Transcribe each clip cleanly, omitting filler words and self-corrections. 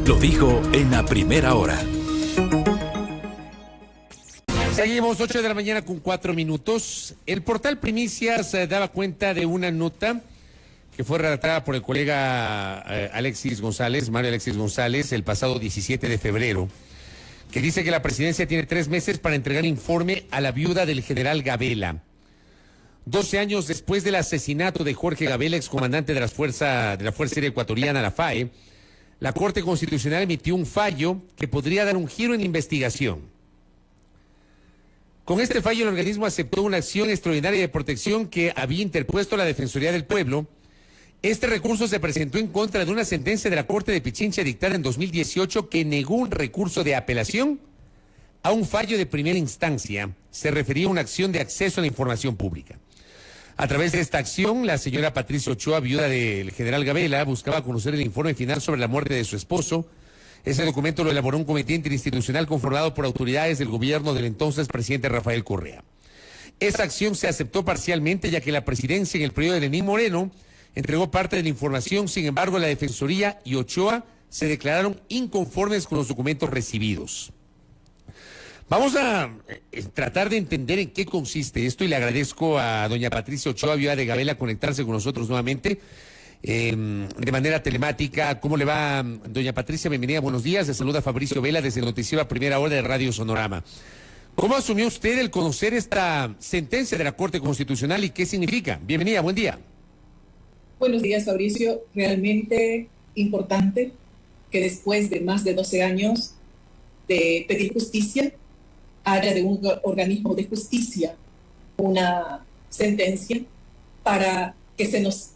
lo dijo en la primera hora. Seguimos 8 de la mañana con 4 minutos. El portal Primicias daba cuenta de una nota que fue redactada por el colega Mario Alexis González, el pasado 17 de febrero, que dice que la presidencia tiene 3 meses para entregar informe a la viuda del general Gabela. 12 años después del asesinato de Jorge Gabela, excomandante de la Fuerza Aérea Ecuatoriana, la FAE, la Corte Constitucional emitió un fallo que podría dar un giro en la investigación. Con este fallo, el organismo aceptó una acción extraordinaria de protección que había interpuesto la Defensoría del Pueblo. Este recurso se presentó en contra de una sentencia de la Corte de Pichincha dictada en 2018 que negó un recurso de apelación a un fallo de primera instancia. Se refería a una acción de acceso a la información pública. A través de esta acción, la señora Patricia Ochoa, viuda del general Gabela, buscaba conocer el informe final sobre la muerte de su esposo. Ese documento lo elaboró un comité interinstitucional conformado por autoridades del gobierno del entonces presidente Rafael Correa. Esa acción se aceptó parcialmente, ya que la presidencia en el periodo de Lenín Moreno entregó parte de la información. Sin embargo, la Defensoría y Ochoa se declararon inconformes con los documentos recibidos. Vamos a tratar de entender en qué consiste esto y le agradezco a doña Patricia Ochoa, viuda de Gabela, conectarse con nosotros nuevamente de manera telemática. ¿Cómo le va, doña Patricia? Bienvenida, buenos días. Le saluda Fabricio Vela desde el noticiero a primera hora de Radio Sonorama. ¿Cómo asumió usted el conocer esta sentencia de la Corte Constitucional y qué significa? Bienvenida, buen día. Buenos días, Fabricio. Realmente importante que después de más de 12 años de pedir justicia, haya de un organismo de justicia una sentencia para que se nos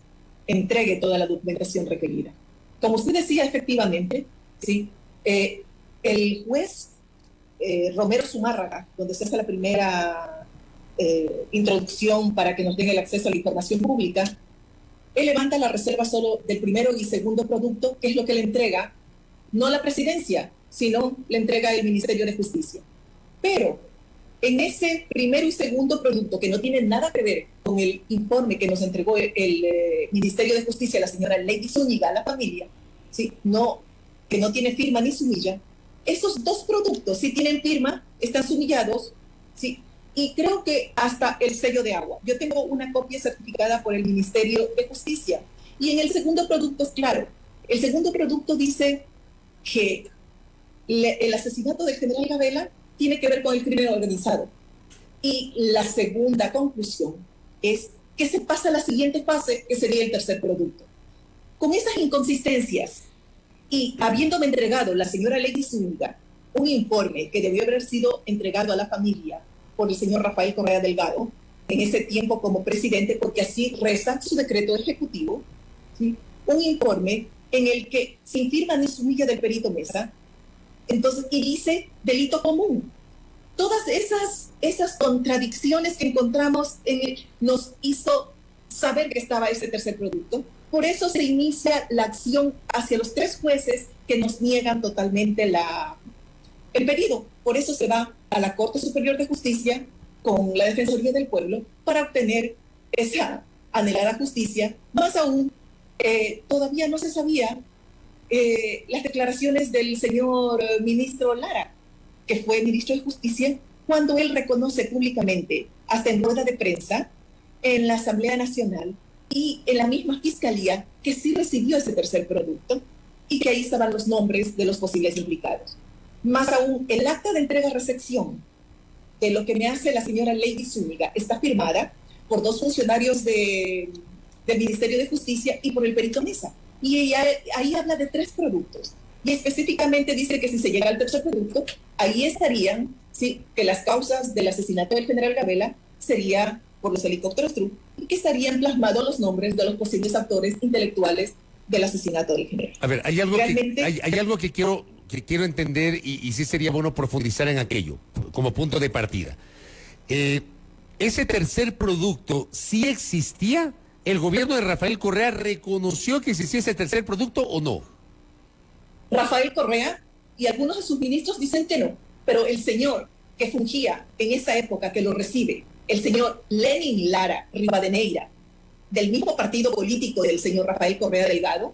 entregue toda la documentación requerida. Como usted decía, efectivamente, ¿sí? El juez Romero Zumárraga, donde se hace la primera introducción para que nos den el acceso a la información pública, él levanta la reserva solo del primero y segundo producto, que es lo que le entrega, no la presidencia, sino le entrega el Ministerio de Justicia. Pero en ese primero y segundo producto, que no tiene nada que ver con el informe que nos entregó el Ministerio de Justicia, la señora Lady Zúñiga, a la familia, ¿sí? Que no tiene firma ni sumilla, esos dos productos sí tienen firma, están sumillados, ¿sí? Y creo que hasta el sello de agua. Yo tengo una copia certificada por el Ministerio de Justicia. Y en el segundo producto es claro. El segundo producto dice que el asesinato del general Gabela tiene que ver con el crimen organizado. Y la segunda conclusión es que se pasa a la siguiente fase, que sería el tercer producto. Con esas inconsistencias y habiéndome entregado la señora Lady Zúñiga un informe que debió haber sido entregado a la familia por el señor Rafael Correa Delgado, en ese tiempo como presidente, porque así reza su decreto ejecutivo, ¿sí? Un informe en el que, sin firma ni sumilla del perito Mesa, entonces, y dice delito común. Todas esas contradicciones que encontramos nos hizo saber que estaba ese tercer producto. Por eso se inicia la acción hacia los 3 jueces que nos niegan totalmente el pedido. Por eso se va a la Corte Superior de Justicia con la Defensoría del Pueblo para obtener esa anhelada justicia. Más aún, todavía no se sabía las declaraciones del señor ministro Lara, que fue ministro de Justicia, cuando él reconoce públicamente, hasta en rueda de prensa, en la Asamblea Nacional y en la misma Fiscalía, que sí recibió ese tercer producto y que ahí estaban los nombres de los posibles implicados. Más aún, el acta de entrega-recepción de lo que me hace la señora Lady Zúñiga está firmada por 2 funcionarios del Ministerio de Justicia y por el perito Mesa. Y ella, ahí habla de 3 productos. Y específicamente dice que si se llega al tercer producto, ahí estarían, ¿sí?, que las causas del asesinato del general Gabela sería por los helicópteros TRU y que estarían plasmados los nombres de los posibles actores intelectuales del asesinato del general. A ver, hay algo que quiero entender y sí sería bueno profundizar en aquello como punto de partida. Ese tercer producto, ¿sí existía? ¿El gobierno de Rafael Correa reconoció que existía ese tercer producto o no? Rafael Correa y algunos de sus ministros dicen que no, pero el señor que fungía en esa época, que lo recibe, el señor Lenin Lara Rivadeneira, del mismo partido político del señor Rafael Correa Delgado,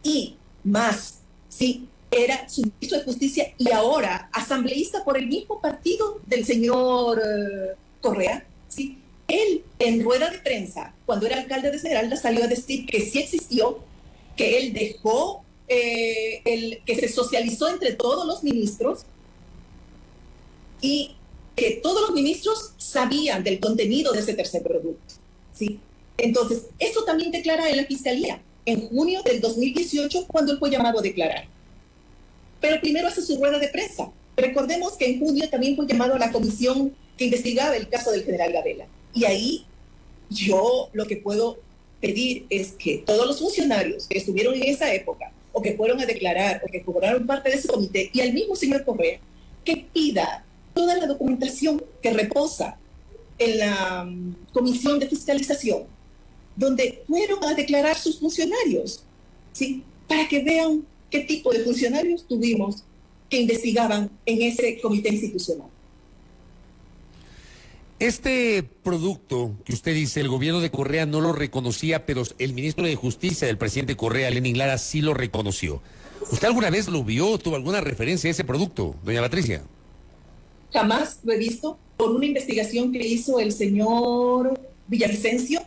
y más, sí, era su ministro de Justicia y ahora asambleísta por el mismo partido del señor Correa, ¿sí? Él, en rueda de prensa, cuando era alcalde de Esmeralda, salió a decir que sí existió, que él dejó, que se socializó entre todos los ministros y que todos los ministros sabían del contenido de ese tercer producto, ¿sí? Entonces, eso también declara en la Fiscalía, en junio del 2018, cuando él fue llamado a declarar. Pero primero hace su rueda de prensa. Recordemos que en junio también fue llamado a la comisión que investigaba el caso del general Gabela. Y ahí yo lo que puedo pedir es que todos los funcionarios que estuvieron en esa época, o que fueron a declarar, o que formaron parte de ese comité, y al mismo señor Correa, que pida toda la documentación que reposa en la comisión de fiscalización, donde fueron a declarar sus funcionarios, ¿sí? Para que vean qué tipo de funcionarios tuvimos que investigaban en ese comité institucional. Este producto que usted dice, el gobierno de Correa no lo reconocía, pero el ministro de Justicia del presidente Correa, Lenin Lara, sí lo reconoció. ¿Usted alguna vez lo vio, tuvo alguna referencia a ese producto, doña Patricia? Jamás lo he visto. Por una investigación que hizo el señor Villavicencio,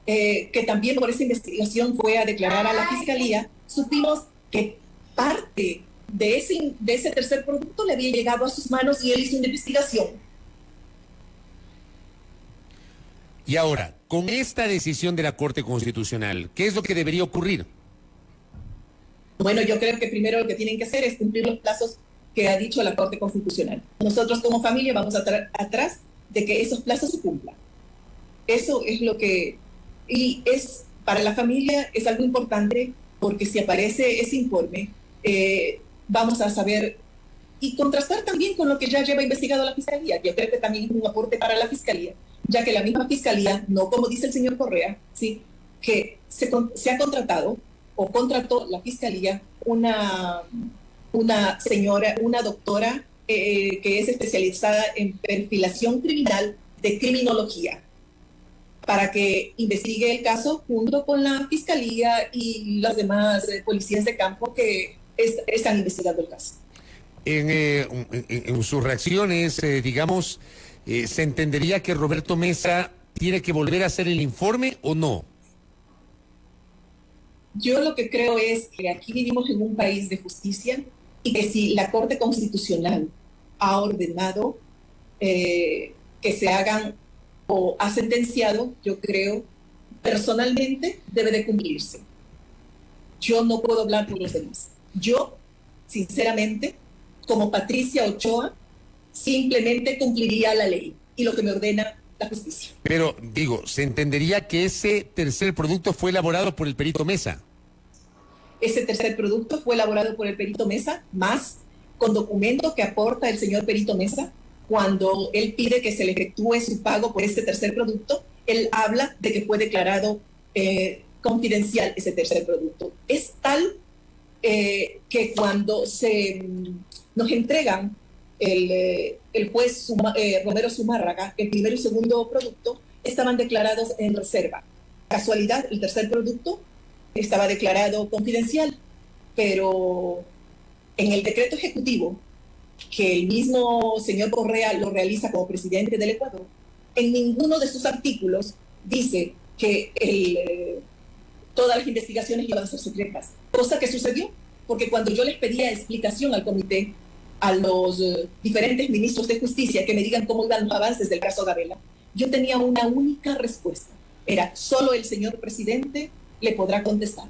que también por esa investigación fue a declarar a la Fiscalía, supimos que parte de ese tercer producto le había llegado a sus manos y él hizo una investigación. Y ahora, con esta decisión de la Corte Constitucional, ¿qué es lo que debería ocurrir? Bueno, yo creo que primero lo que tienen que hacer es cumplir los plazos que ha dicho la Corte Constitucional. Nosotros como familia vamos atrás de que esos plazos se cumplan. Eso es lo que... Y es para la familia es algo importante porque si aparece ese informe, vamos a saber y contrastar también con lo que ya lleva investigado la Fiscalía. Yo creo que también es un aporte para la Fiscalía, ya que la misma Fiscalía, no como dice el señor Correa, ¿sí? Que se ha contratado o contrató la Fiscalía una señora, una doctora que es especializada en perfilación criminal de criminología, para que investigue el caso junto con la Fiscalía y las demás policías de campo que están investigando el caso. En sus reacciones, digamos, ¿se entendería que Roberto Mesa tiene que volver a hacer el informe o no? Yo lo que creo es que aquí vivimos en un país de justicia y que si la Corte Constitucional ha ordenado que se hagan o ha sentenciado, yo creo, personalmente debe de cumplirse. Yo no puedo hablar por los demás. Yo, sinceramente, como Patricia Ochoa, simplemente cumpliría la ley y lo que me ordena la justicia. Pero, digo, ¿se entendería que ese tercer producto fue elaborado por el perito Mesa? Ese tercer producto fue elaborado por el perito Mesa, más con documento que aporta el señor perito Mesa. Cuando él pide que se le efectúe su pago por este tercer producto, él habla de que fue declarado confidencial ese tercer producto. Es tal que cuando nos entregan el juez Romero Zumárraga, el primero y segundo producto estaban declarados en reserva. Casualidad, el tercer producto estaba declarado confidencial, pero en el decreto ejecutivo que el mismo señor Correa lo realiza como presidente del Ecuador, en ninguno de sus artículos dice que todas las investigaciones iban a ser secretas, cosa que sucedió, porque cuando yo les pedía explicación al comité, a los diferentes ministros de justicia que me digan cómo iban los avances del caso Gabela, yo tenía una única respuesta, era solo el señor presidente le podrá contestar,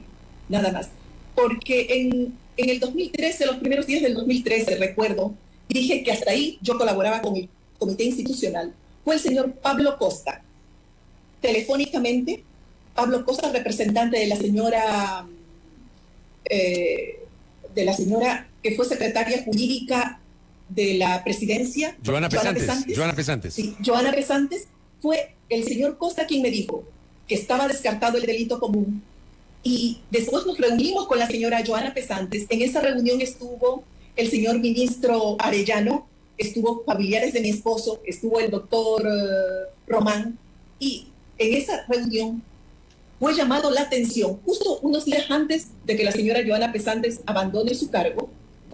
nada más. Porque en el 2013, los primeros días del 2013, recuerdo, dije que hasta ahí yo colaboraba con el comité institucional. Fue el señor Pablo Costa. Telefónicamente, Pablo Costa, representante de la señora que fue secretaria jurídica de la presidencia. Joana Pesantes. Sí, Joana Pesantes. Fue el señor Costa quien me dijo que estaba descartado el delito común. Y después nos reunimos con la señora Joana Pesantes. En esa reunión estuvo el señor ministro Arellano, estuvo familiares de mi esposo, estuvo el doctor Román. Y en esa reunión fue llamado la atención, justo unos días antes de que la señora Joana Pesantes abandone su cargo,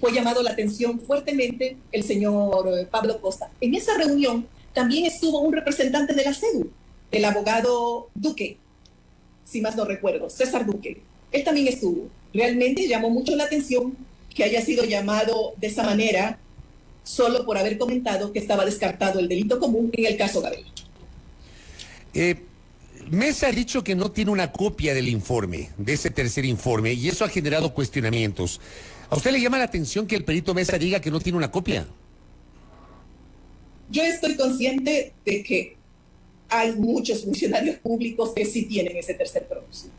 fue llamado la atención fuertemente el señor Pablo Costa. En esa reunión también estuvo un representante de la CEDU, el abogado Duque, si más no recuerdo, César Duque. Él también estuvo. Realmente llamó mucho la atención que haya sido llamado de esa manera solo por haber comentado que estaba descartado el delito común en el caso Gabela. Mesa ha dicho que no tiene una copia del informe, de ese tercer informe, y eso ha generado cuestionamientos. ¿A usted le llama la atención que el perito Mesa diga que no tiene una copia? Yo estoy consciente de que hay muchos funcionarios públicos que sí tienen ese tercer producto.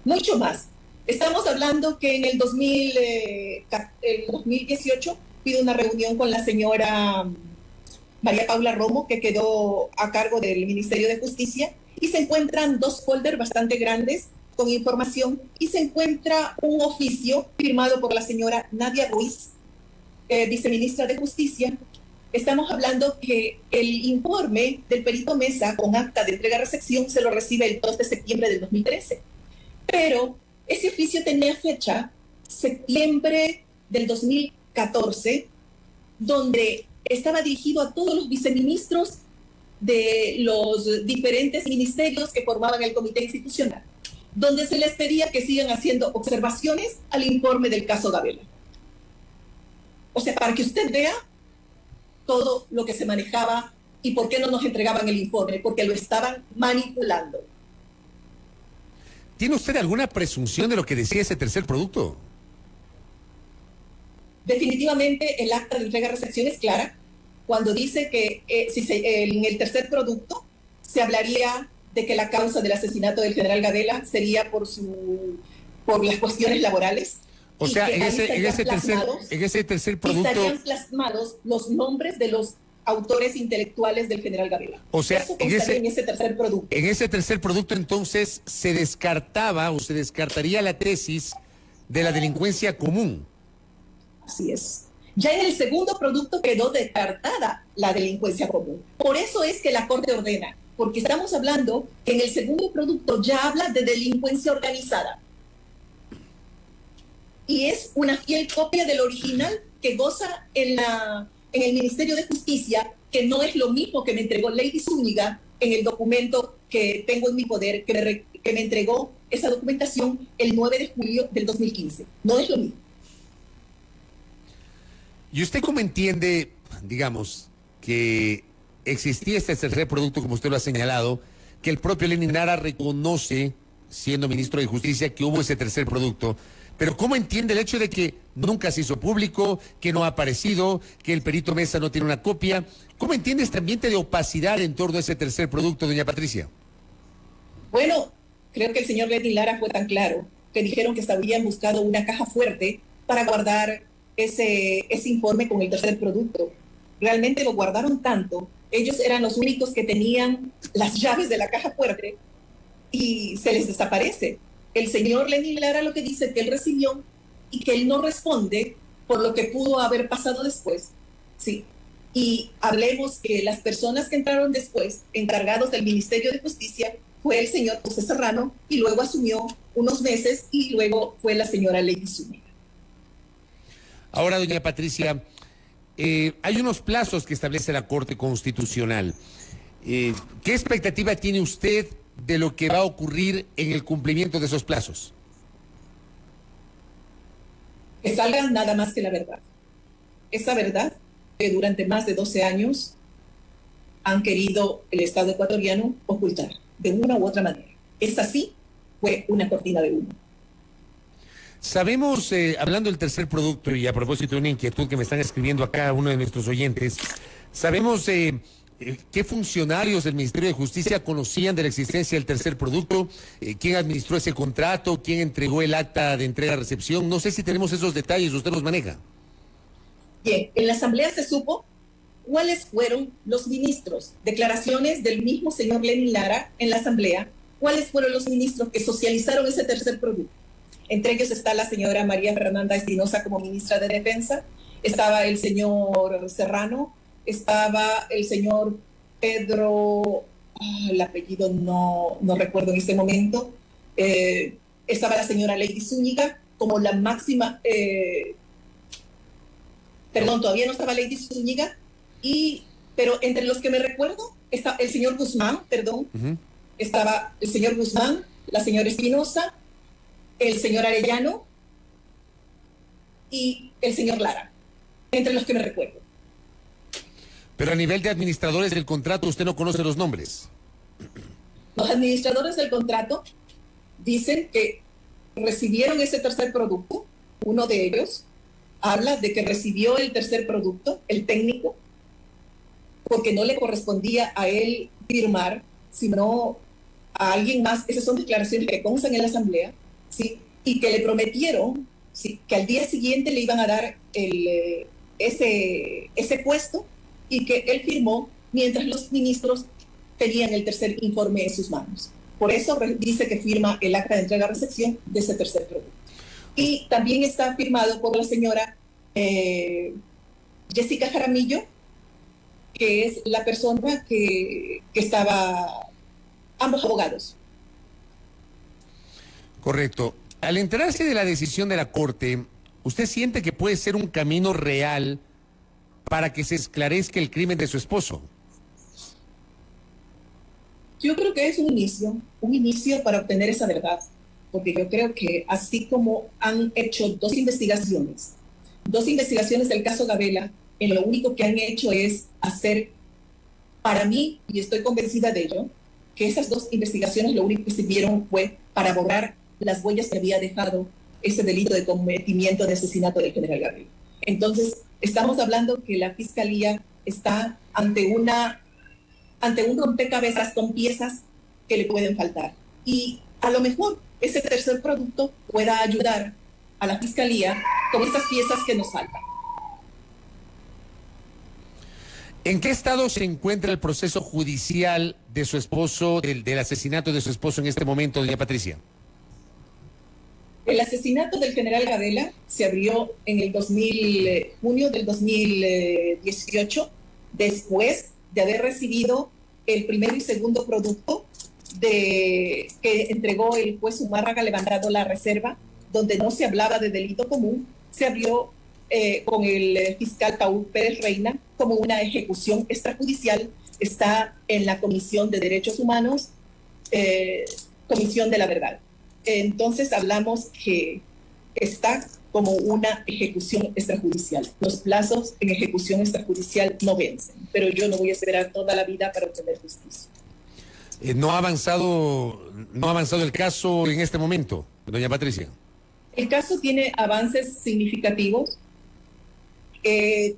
Mucho más. Estamos hablando que en el 2018 pido una reunión con la señora María Paula Romo, que quedó a cargo del Ministerio de Justicia, y se encuentran dos folders bastante grandes con información, y se encuentra un oficio firmado por la señora Nadia Ruiz, viceministra de Justicia. Estamos hablando que el informe del perito Mesa con acta de entrega-recepción se lo recibe el 2 de septiembre del 2013. Pero ese oficio tenía fecha septiembre del 2014, donde estaba dirigido a todos los viceministros de los diferentes ministerios que formaban el comité institucional, donde se les pedía que sigan haciendo observaciones al informe del caso Gabela. O sea, para que usted vea todo lo que se manejaba y por qué no nos entregaban el informe, porque lo estaban manipulando. ¿Tiene usted alguna presunción de lo que decía ese tercer producto? Definitivamente el acta de entrega-recepción es clara cuando dice que en el tercer producto se hablaría de que la causa del asesinato del general Gabela sería por las cuestiones laborales. O sea, en ese tercer producto estarían plasmados los nombres de los autores intelectuales del general Gabela. O sea, eso en ese tercer producto. En ese tercer producto, entonces, se descartaría la tesis de la delincuencia común. Así es. Ya en el segundo producto quedó descartada la delincuencia común. Por eso es que la Corte ordena, porque estamos hablando que en el segundo producto ya habla de delincuencia organizada. Y es una fiel copia del original que goza en el Ministerio de Justicia, que no es lo mismo que me entregó Lady Zúñiga en el documento que tengo en mi poder, que me entregó esa documentación el 9 de julio del 2015. No es lo mismo. ¿Y usted cómo entiende, digamos, que existía este tercer producto, como usted lo ha señalado, que el propio Lenin Lara reconoce, siendo ministro de Justicia, que hubo ese tercer producto? Pero ¿cómo entiende el hecho de que nunca se hizo público, que no ha aparecido, que el perito Mesa no tiene una copia? ¿Cómo entiende este ambiente de opacidad en torno a ese tercer producto, doña Patricia? Bueno, creo que el señor Lenin Lara fue tan claro que dijeron que habían buscado una caja fuerte para guardar ese informe con el tercer producto. Realmente lo guardaron tanto, ellos eran los únicos que tenían las llaves de la caja fuerte y se les desaparece. El señor Lenin Lara lo que dice es que él recibió y que él no responde por lo que pudo haber pasado después. Sí. Y hablemos que las personas que entraron después, encargados del Ministerio de Justicia, fue el señor José Serrano, y luego asumió unos meses, y luego fue la señora Lady Zúñiga. Ahora, doña Patricia, hay unos plazos que establece la Corte Constitucional. ¿Qué expectativa tiene usted de lo que va a ocurrir en el cumplimiento de esos plazos? Que salga nada más que la verdad. Esa verdad que durante más de 12 años han querido el Estado ecuatoriano ocultar de una u otra manera. Esa sí fue una cortina de humo. Sabemos, hablando del tercer producto, y a propósito de una inquietud que me están escribiendo acá uno de nuestros oyentes, sabemos qué funcionarios del Ministerio de Justicia conocían de la existencia del tercer producto, quién administró ese contrato, quién entregó el acta de entrega-recepción. No sé si tenemos esos detalles, usted los maneja. Bien, en la Asamblea se supo cuáles fueron los ministros, declaraciones del mismo señor Lenin Lara en la Asamblea, cuáles fueron los ministros que socializaron ese tercer producto. Entre ellos está la señora María Fernanda Espinosa como ministra de Defensa, estaba el señor Serrano, estaba el señor Pedro, el apellido no recuerdo en este momento, estaba la señora Lady Zúñiga como la máxima Perdón, todavía no estaba Lady Zúñiga, pero entre los que me recuerdo está el señor Guzmán, estaba el señor Guzmán, la señora Espinosa, el señor Arellano y el señor Lara, entre los que me recuerdo. Pero a nivel de administradores del contrato, usted no conoce los nombres. Los administradores del contrato dicen que recibieron ese tercer producto. Uno de ellos habla de que recibió el tercer producto, el técnico, porque no le correspondía a él firmar, sino a alguien más. Esas son declaraciones que constan en la asamblea, ¿sí? Y que le prometieron, ¿sí?, que al día siguiente le iban a dar ese puesto, y que él firmó mientras los ministros tenían el tercer informe en sus manos. Por eso dice que firma el acta de entrega-recepción de ese tercer producto. Y también está firmado por la señora Jessica Jaramillo, que es la persona que estaba, ambos abogados. Correcto. Al enterarse de la decisión de la Corte, ¿usted siente que puede ser un camino real para que se esclarezca el crimen de su esposo? Yo creo que es un inicio para obtener esa verdad, porque yo creo que así como han hecho dos investigaciones del caso Gabela, lo único que han hecho es hacer, para mí, y estoy convencida de ello, que esas dos investigaciones lo único que sirvieron fue para borrar las huellas que había dejado ese delito de cometimiento de asesinato del general Gabela. Entonces, estamos hablando que la Fiscalía está ante un rompecabezas con piezas que le pueden faltar. Y a lo mejor ese tercer producto pueda ayudar a la Fiscalía con estas piezas que nos faltan. ¿En qué estado se encuentra el proceso judicial de su esposo, del asesinato de su esposo en este momento, doña Patricia? El asesinato del general Gabela se abrió en el junio del 2018, después de haber recibido el primer y segundo producto que entregó el juez Zumárraga, levantando la reserva, donde no se hablaba de delito común. Se abrió con el fiscal Paul Pérez Reina como una ejecución extrajudicial. Está en la Comisión de Derechos Humanos, Comisión de la Verdad. Entonces hablamos que está como una ejecución extrajudicial. Los plazos en ejecución extrajudicial no vencen, pero yo no voy a esperar toda la vida para obtener justicia. ¿No ha avanzado el caso en este momento, doña Patricia? El caso tiene avances significativos. He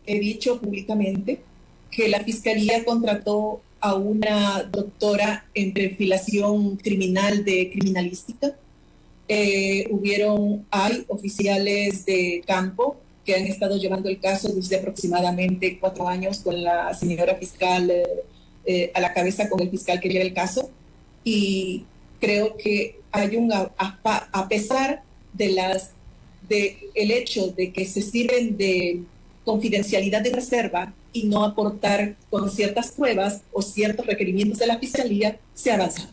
dicho públicamente que la Fiscalía contrató a una doctora en perfilación criminal de criminalística. Hay oficiales de campo que han estado llevando el caso desde aproximadamente 4 años con la señora fiscal a la cabeza, con el fiscal que lleva el caso, y creo que hay a pesar de el hecho de que se sirven de confidencialidad de reserva y no aportar con ciertas pruebas o ciertos requerimientos de la Fiscalía, se ha avanzado.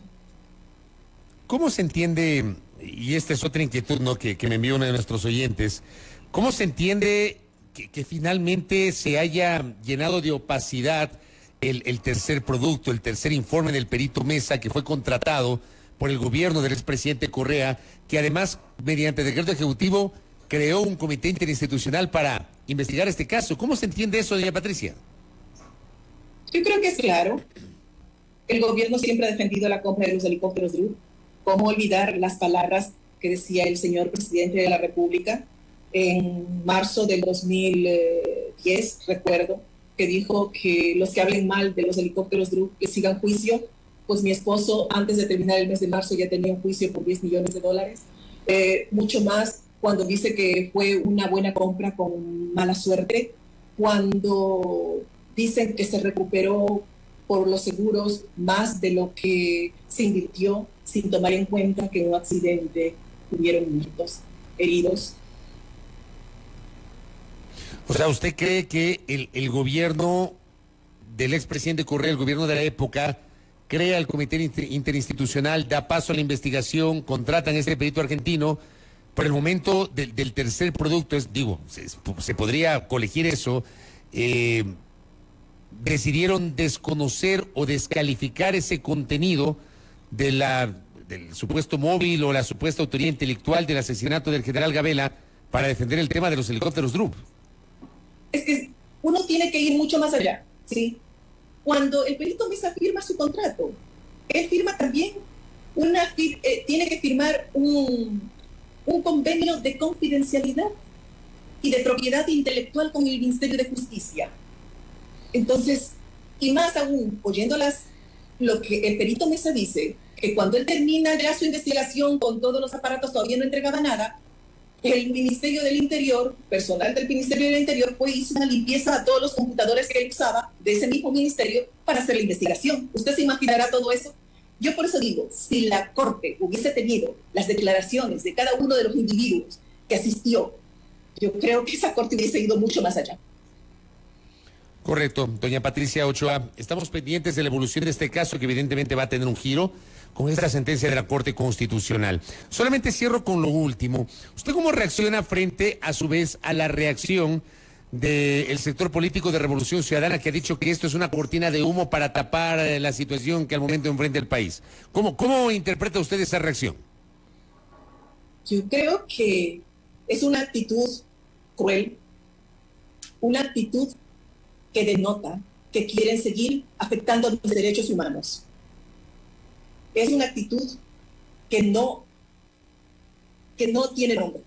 ¿Cómo se entiende, y esta es otra inquietud, ¿no?, que me envió uno de nuestros oyentes, cómo se entiende que finalmente se haya llenado de opacidad el tercer producto, el tercer informe del perito Mesa, que fue contratado por el gobierno del expresidente Correa, que además, mediante decreto ejecutivo, creó un comité interinstitucional para investigar este caso? ¿Cómo se entiende eso, doña Patricia? Yo creo que es claro. El gobierno siempre ha defendido la compra de los helicópteros Drew. ¿Cómo olvidar las palabras que decía el señor presidente de la República en marzo del 2010, recuerdo, que dijo que los que hablen mal de los helicópteros Drew que sigan juicio? Pues mi esposo, antes de terminar el mes de marzo, ya tenía un juicio por $10 millones. Mucho más cuando dice que fue una buena compra con mala suerte, cuando dicen que se recuperó por los seguros más de lo que se invirtió, sin tomar en cuenta que en un accidente hubieron muertos, heridos. O sea, ¿usted cree que el gobierno del expresidente Correa, el gobierno de la época, crea el comité interinstitucional, da paso a la investigación, contratan a este perito argentino, por el momento del tercer producto, se podría colegir eso, decidieron desconocer o descalificar ese contenido del supuesto móvil o la supuesta autoría intelectual del asesinato del general Gabela para defender el tema de los helicópteros DRUP. Es que uno tiene que ir mucho más allá, ¿sí? Cuando el perito Mesa firma su contrato, él firma también tiene que firmar un convenio de confidencialidad y de propiedad intelectual con el Ministerio de Justicia. Entonces, y más aún, oyéndolas, lo que el perito Mesa dice, que cuando él termina ya su investigación con todos los aparatos, todavía no entregaba nada, el Ministerio del Interior, personal del Ministerio del Interior, pues hizo una limpieza a todos los computadores que él usaba de ese mismo ministerio para hacer la investigación. ¿Usted se imaginará todo eso? Yo por eso digo, si la Corte hubiese tenido las declaraciones de cada uno de los individuos que asistió, yo creo que esa Corte hubiese ido mucho más allá. Correcto, doña Patricia Ochoa, estamos pendientes de la evolución de este caso que evidentemente va a tener un giro con esta sentencia de la Corte Constitucional. Solamente cierro con lo último. ¿Usted cómo reacciona frente, a su vez, a la reacción del sector político de Revolución Ciudadana que ha dicho que esto es una cortina de humo para tapar la situación que al momento enfrenta el país? ¿Cómo interpreta usted esa reacción? Yo creo que es una actitud cruel, una actitud que denota que quieren seguir afectando los derechos humanos. Es una actitud que no tiene nombre.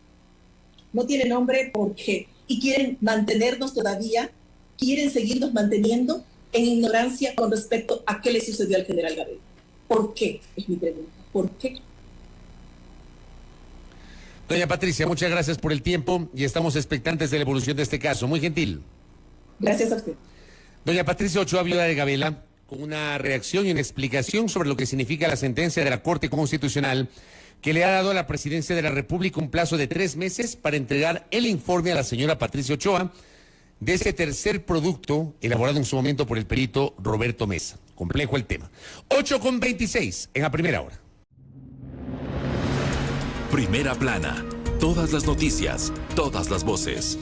No tiene nombre porque, y quieren mantenernos todavía, quieren seguirnos manteniendo en ignorancia con respecto a qué le sucedió al general Gabela. ¿Por qué? Es mi pregunta. ¿Por qué? Doña Patricia, muchas gracias por el tiempo y estamos expectantes de la evolución de este caso. Muy gentil. Gracias a usted. Doña Patricia Ochoa, viuda de Gabela, con una reacción y una explicación sobre lo que significa la sentencia de la Corte Constitucional que le ha dado a la Presidencia de la República un plazo de 3 meses para entregar el informe a la señora Patricia Ochoa de ese tercer producto elaborado en su momento por el perito Roberto Mesa. Complejo el tema. 8:26 en la primera hora. Primera plana. Todas las noticias, todas las voces.